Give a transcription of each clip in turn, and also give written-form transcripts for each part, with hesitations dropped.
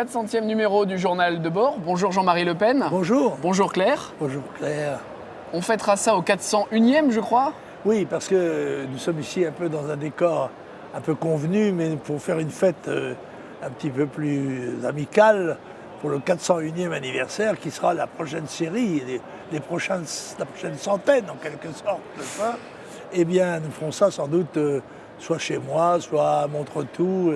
400e numéro du journal de bord. Bonjour Jean-Marie Le Pen. Bonjour. Bonjour Claire. Bonjour Claire. On fêtera ça au 401e, je crois. Oui, parce que nous sommes ici un peu dans un décor un peu convenu, mais pour faire une fête un petit peu plus amicale pour le 401e anniversaire, qui sera la prochaine série, la prochaine centaine en quelque sorte, n'est-ce pas ? Eh bien, nous ferons ça sans doute soit chez moi, soit à Montretout,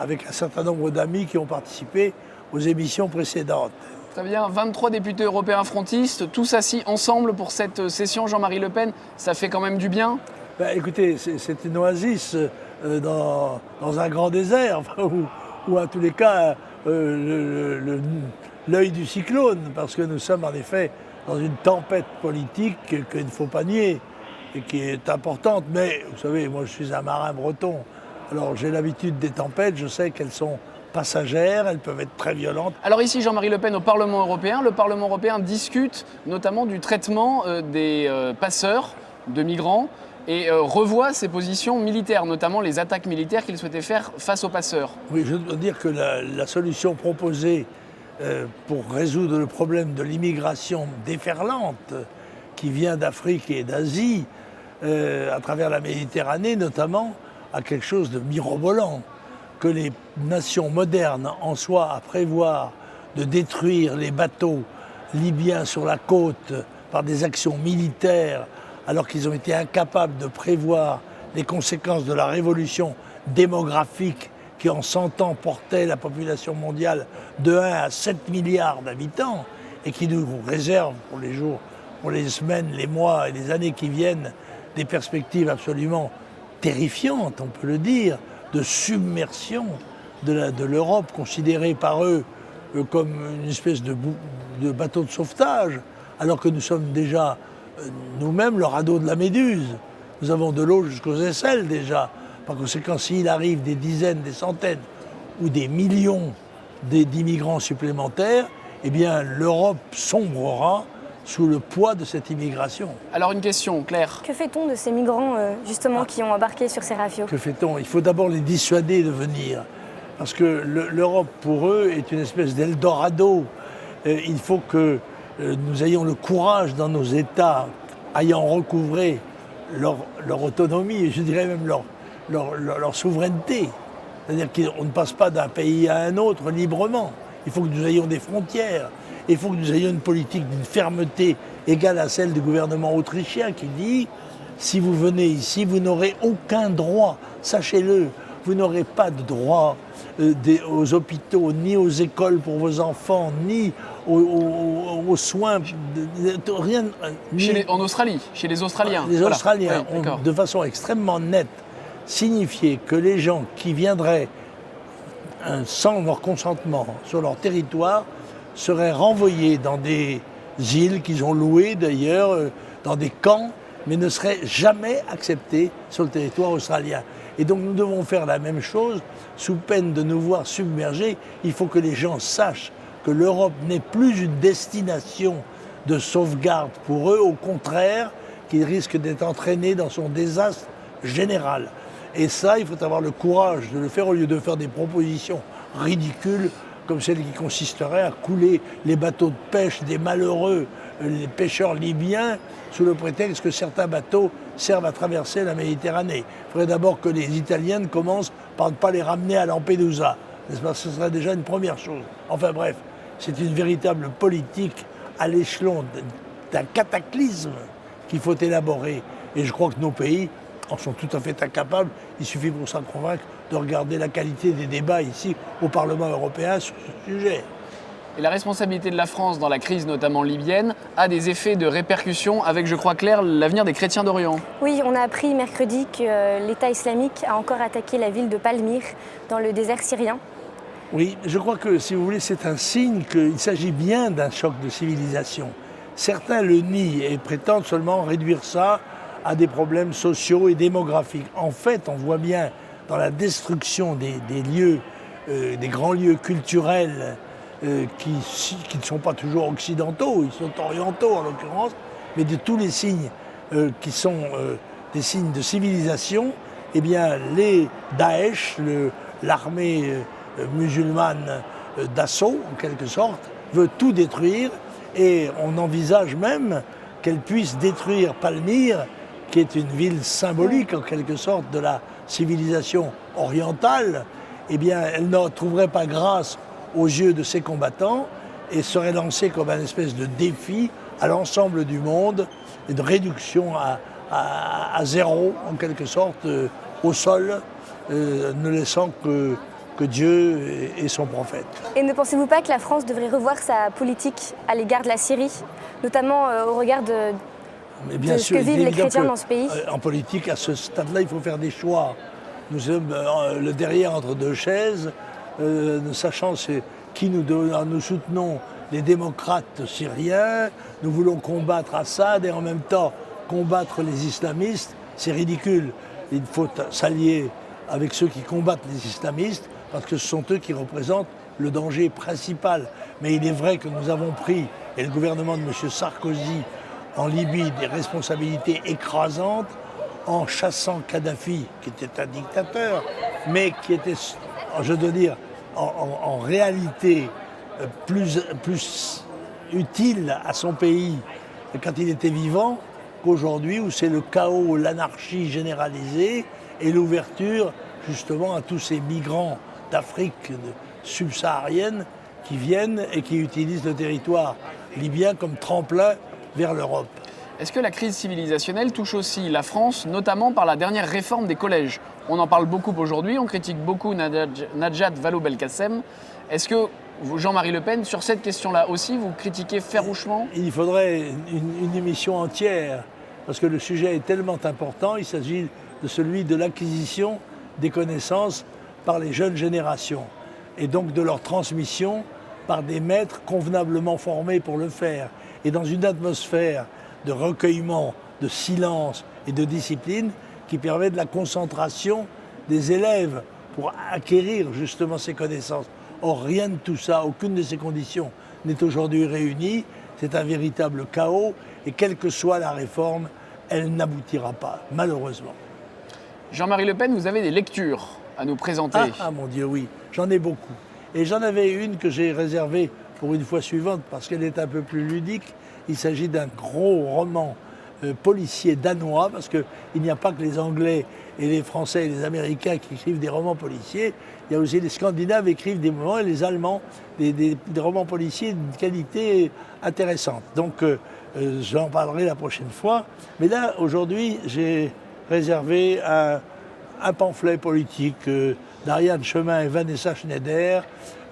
avec un certain nombre d'amis qui ont participé aux émissions précédentes. Très bien, 23 députés européens frontistes, tous assis ensemble pour cette session. Jean-Marie Le Pen, ça fait quand même du bien ? Écoutez, c'est une oasis dans un grand désert, enfin, ou en tous les cas l'œil du cyclone, parce que nous sommes en effet dans une tempête politique qu'il ne faut pas nier et qui est importante. Mais vous savez, moi je suis un marin breton, alors j'ai l'habitude des tempêtes, je sais qu'elles sont passagères, elles peuvent être très violentes. Alors ici, Jean-Marie Le Pen au Parlement européen, le Parlement européen discute notamment du traitement des passeurs de migrants et revoit ses positions militaires, notamment les attaques militaires qu'il souhaitait faire face aux passeurs. Oui, je dois dire que la solution proposée pour résoudre le problème de l'immigration déferlante qui vient d'Afrique et d'Asie, à travers la Méditerranée notamment, a quelque chose de mirobolant. Que les nations modernes en soient à prévoir de détruire les bateaux libyens sur la côte par des actions militaires, alors qu'ils ont été incapables de prévoir les conséquences de la révolution démographique qui en 100 ans portait la population mondiale de 1 à 7 milliards d'habitants et qui nous réserve pour les jours, pour les semaines, les mois et les années qui viennent des perspectives absolument terrifiantes, on peut le dire, de submersion de l'Europe, considérée par eux comme une espèce de bateau de sauvetage, alors que nous sommes déjà nous-mêmes le radeau de la Méduse. Nous avons de l'eau jusqu'aux aisselles déjà. Par conséquent, s'il arrive des dizaines, des centaines ou des millions d'immigrants supplémentaires, eh bien l'Europe sombrera sous le poids de cette immigration. Alors une question, Claire. Que fait-on de ces migrants justement qui ont embarqué sur ces rafios ? Que fait-on ? Il faut d'abord les dissuader de venir. Parce que l'Europe, pour eux, est une espèce d'Eldorado. Il faut que nous ayons le courage dans nos États, ayant recouvré leur autonomie, et je dirais même leur souveraineté. C'est-à-dire qu'on ne passe pas d'un pays à un autre librement. Il faut que nous ayons des frontières. Il faut que nous ayons une politique d'une fermeté égale à celle du gouvernement autrichien qui dit « Si vous venez ici, vous n'aurez aucun droit, sachez-le, vous n'aurez pas de droit aux hôpitaux, ni aux écoles pour vos enfants, ni aux soins, rien. » En Australie, chez les Australiens. Les Australiens oui, ont de façon extrêmement nette signifié que les gens qui viendraient sans leur consentement sur leur territoire seraient renvoyés dans des îles qu'ils ont louées d'ailleurs, dans des camps, mais ne seraient jamais acceptés sur le territoire australien. Et donc nous devons faire la même chose, sous peine de nous voir submergés. Il faut que les gens sachent que l'Europe n'est plus une destination de sauvegarde pour eux, au contraire, qu'ils risquent d'être entraînés dans son désastre général. Et ça, il faut avoir le courage de le faire au lieu de faire des propositions ridicules comme celle qui consisterait à couler les bateaux de pêche des malheureux, les pêcheurs libyens, sous le prétexte que certains bateaux servent à traverser la Méditerranée. Il faudrait d'abord que les Italiennes commencent par ne pas les ramener à Lampedusa. N'est-ce pas ? Ce serait déjà une première chose. Enfin bref, c'est une véritable politique à l'échelon d'un cataclysme qu'il faut élaborer. Et je crois que nos pays en sont tout à fait incapables. Il suffit pour s'en convaincre de regarder la qualité des débats ici au Parlement européen sur ce sujet. Et la responsabilité de la France dans la crise, notamment libyenne, a des effets de répercussion avec, je crois, Claire, l'avenir des chrétiens d'Orient. Oui, on a appris mercredi que l'État islamique a encore attaqué la ville de Palmyre, dans le désert syrien. Oui, je crois que, si vous voulez, c'est un signe qu'il s'agit bien d'un choc de civilisation. Certains le nient et prétendent seulement réduire ça à des problèmes sociaux et démographiques. En fait, on voit bien dans la destruction des lieux, des grands lieux culturels qui ne sont pas toujours occidentaux, ils sont orientaux en l'occurrence, mais de tous les signes qui sont des signes de civilisation, eh bien les Daesh, l'armée musulmane d'assaut, en quelque sorte, veut tout détruire, et on envisage même qu'elle puisse détruire Palmyre, qui est une ville symbolique, en quelque sorte, de la civilisation orientale. Eh bien, elle ne trouverait pas grâce aux yeux de ses combattants et serait lancée comme un espèce de défi à l'ensemble du monde et de réduction à zéro, en quelque sorte, au sol, ne laissant que Dieu et son prophète. Et ne pensez-vous pas que la France devrait revoir sa politique à l'égard de la Syrie, notamment au regard de ce que vivent les chrétiens dans ce pays? En politique, à ce stade-là, il faut faire des choix. Nous sommes le derrière entre deux chaises, ne sachant qui nous soutenons les démocrates syriens, nous voulons combattre Assad et en même temps combattre les islamistes. C'est ridicule. Il faut s'allier avec ceux qui combattent les islamistes parce que ce sont eux qui représentent le danger principal. Mais il est vrai que nous avons pris, et le gouvernement de M. Sarkozy en Libye, des responsabilités écrasantes en chassant Kadhafi, qui était un dictateur, mais qui était, je dois dire, en réalité plus utile à son pays quand il était vivant qu'aujourd'hui, où c'est le chaos, l'anarchie généralisée et l'ouverture justement à tous ces migrants d'Afrique subsaharienne qui viennent et qui utilisent le territoire libyen comme tremplin vers l'Europe. Est-ce que la crise civilisationnelle touche aussi la France, notamment par la dernière réforme des collèges? On en parle beaucoup aujourd'hui, on critique beaucoup Najat Vallaud-Belkacem. Est-ce que Jean-Marie Le Pen, sur cette question-là aussi, vous critiquez farouchement? Il faudrait une émission entière, parce que le sujet est tellement important. Il s'agit de celui de l'acquisition des connaissances par les jeunes générations, et donc de leur transmission par des maîtres convenablement formés pour le faire, et dans une atmosphère de recueillement, de silence et de discipline qui permet de la concentration des élèves pour acquérir justement ces connaissances. Or, rien de tout ça, aucune de ces conditions n'est aujourd'hui réunie. C'est un véritable chaos et quelle que soit la réforme, elle n'aboutira pas, malheureusement. Jean-Marie Le Pen, vous avez des lectures à nous présenter. Ah mon Dieu, oui, j'en ai beaucoup. Et j'en avais une que j'ai réservée pour une fois suivante parce qu'elle est un peu plus ludique. Il s'agit d'un gros roman policier danois, parce qu'il n'y a pas que les Anglais et les Français et les Américains qui écrivent des romans policiers, il y a aussi les Scandinaves qui écrivent des romans et les Allemands des romans policiers d'une qualité intéressante. Donc j'en parlerai la prochaine fois. Mais là, aujourd'hui, j'ai réservé un pamphlet politique d'Ariane Chemin et Vanessa Schneider,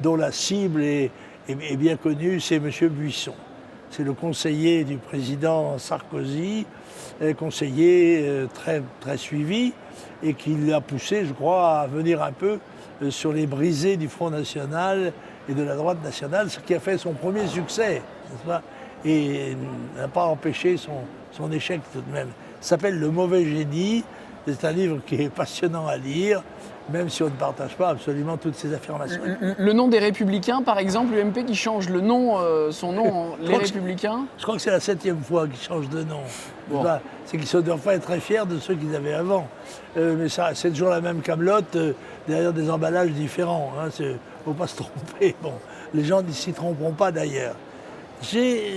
dont la cible est bien connue, c'est M. Buisson. C'est le conseiller du président Sarkozy, conseiller très, très suivi, et qui l'a poussé, je crois, à venir un peu sur les brisées du Front National et de la droite nationale, ce qui a fait son premier succès, n'est-ce pas, et n'a pas empêché son échec tout de même. Ça s'appelle Le Mauvais Génie. C'est un livre qui est passionnant à lire, même si on ne partage pas absolument toutes ces affirmations. Le nom des Républicains, par exemple, l'UMP qui change le nom, son nom en Les Républicains? Je crois que c'est la 7e fois qu'ils changent de nom. Bon. C'est qu'ils ne doivent pas être très fiers de ceux qu'ils avaient avant. Mais ça, c'est toujours la même camelote, derrière des emballages différents. Il ne faut pas se tromper. Bon, les gens ne s'y tromperont pas d'ailleurs. J'ai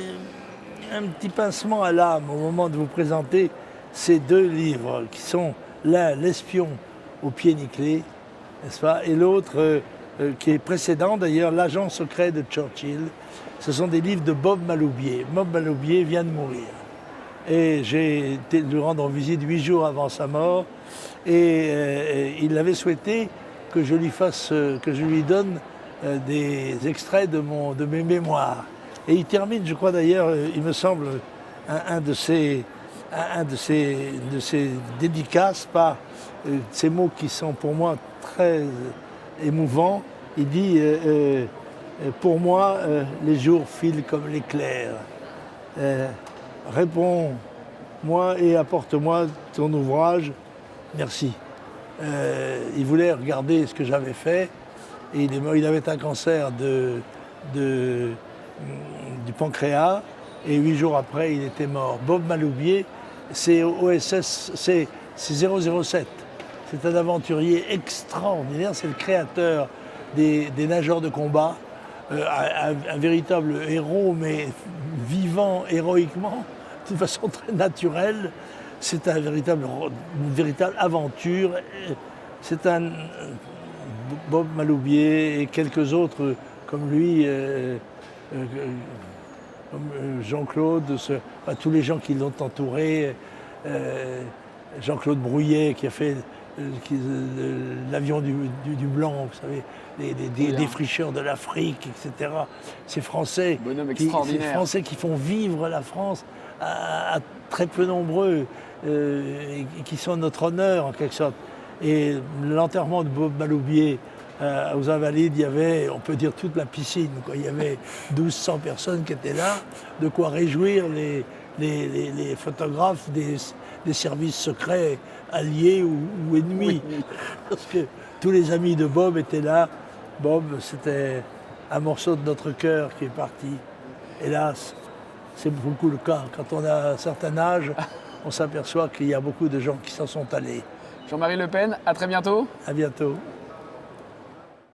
un petit pincement à l'âme au moment de vous présenter ces deux livres qui sont l'un, L'espion au pied nickelé, n'est-ce pas, et l'autre qui est précédent d'ailleurs, L'agent secret de Churchill. Ce sont des livres de Bob Maloubier. Bob Maloubier vient de mourir. Et j'ai été lui rendre visite 8 jours avant sa mort. Et il avait souhaité que je lui donne des extraits de mes mémoires. Et il termine, je crois d'ailleurs, il me semble, un de ces dédicaces par ces mots qui sont pour moi très émouvants. Il dit pour moi, les jours filent comme l'éclair. Réponds-moi et apporte-moi ton ouvrage. Merci. Il voulait regarder ce que j'avais fait et il est mort. Il avait un cancer du pancréas et 8 jours après, il était mort. Bob Maloubier, c'est OSS, c'est 007. C'est un aventurier extraordinaire, c'est le créateur des nageurs de combat un véritable héros, mais vivant héroïquement, d'une façon très naturelle. C'est une véritable aventure. C'est un Bob Maloubier et quelques autres comme lui, comme Jean-Claude, tous les gens qui l'ont entouré. Jean-Claude Brouillet qui a fait l'avion du Blanc, vous savez, des défricheurs de l'Afrique, etc. Ces Français, qui font vivre la France à très peu nombreux, et qui sont notre honneur en quelque sorte. Et l'enterrement de Bob Maloubier aux Invalides, il y avait, on peut dire, toute la piscine, quoi. Il y avait 1200 personnes qui étaient là, de quoi réjouir les photographes des services secrets alliés ou ennemis. Oui. Parce que tous les amis de Bob étaient là. Bob, c'était un morceau de notre cœur qui est parti. Hélas, c'est beaucoup le cas. Quand on a un certain âge, on s'aperçoit qu'il y a beaucoup de gens qui s'en sont allés. Jean-Marie Le Pen, à très bientôt. À bientôt.